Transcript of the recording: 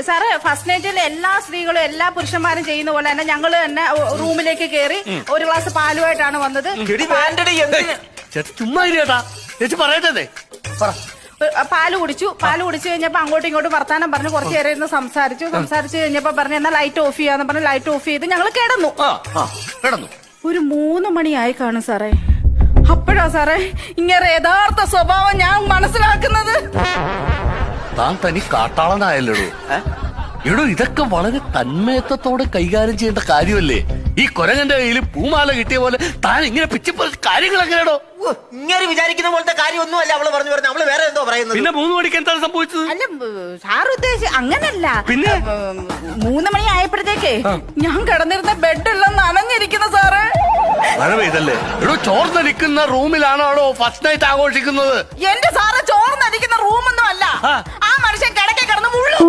Sir first നൈറ്റിൽ എല്ലാ സ്ത്രീകളും എല്ലാ പുരുഷന്മാരും ചെയ്യുന്ന പോലെ തന്നെ ഞങ്ങള് തന്നെ റൂമിലേക്ക് കയറി ഒരു ഗ്ലാസ് പാലുമായിട്ടാണ് വന്നത്. ചുമ്മാ ചേട്ടാ ചേച്ചി പറയട്ടെ പറ. പാല് കുടിച്ചു കഴിഞ്ഞപ്പോ അങ്ങോട്ടും ഇങ്ങോട്ടും വർത്താനം പറഞ്ഞു കുറച്ചു നേരം ഇരുന്ന് സംസാരിച്ചു കഴിഞ്ഞപ്പോ പറഞ്ഞു എന്നാ ലൈറ്റ് ഓഫ് ചെയ്യാന്ന് പറഞ്ഞ് ലൈറ്റ് ഓഫ് ചെയ്ത് ഞങ്ങൾ കിടന്നു. ഒരു 3 മണിയായി കാണും സാറേ. അപ്പോഴാ സാറേ ഇങ്ങനെ യഥാർത്ഥ സ്വഭാവം ഞാൻ മനസ്സിലാക്കുന്നത്. താൻ തനി കാട്ടാളനായല്ലോ എടോ. ഇതൊക്കെ വളരെ തന്മയത്വത്തോടെ കൈകാര്യം ചെയ്യേണ്ട കാര്യമല്ലേ? ഈ കൊരങ്ങന്റെ കയ്യിൽ പൂമാല കിട്ടിയ പോലെ താൻ ഇങ്ങനെ പിച്ചിപ്പോ കാര്യങ്ങളൊക്കെയാണോ? ഇങ്ങനെ വിചാരിക്കുന്ന പോലത്തെ കാര്യമൊന്നുമല്ല അവള് പറഞ്ഞു അവള് വേറെ എന്തോ പറയുന്നത്. പിന്നെ 3 മണിക്ക് എന്താണ് സംഭവിച്ചത്? അല്ല സാർ ഉദ്ദേശിച്ച അങ്ങനല്ല. പിന്നെ 3 മണി ആയപ്പോഴത്തേക്ക് ഞാൻ കിടന്നിരുന്ന ബെഡെല്ലാം നനഞ്ഞിരിക്കുന്ന സാറേ. മഴ പെയ്തല്ലേ? എടോ ചോർന്നടിക്കുന്ന റൂമിലാണോ ഫസ്റ്റ് നൈറ്റ് ആഘോഷിക്കുന്നത്? എന്റെ സാറ് ചോർന്നടിക്കുന്ന റൂമൊന്നും അല്ല. ആ മനുഷ്യൻ കിടക്കെ കിടന്ന് മുള്ളു.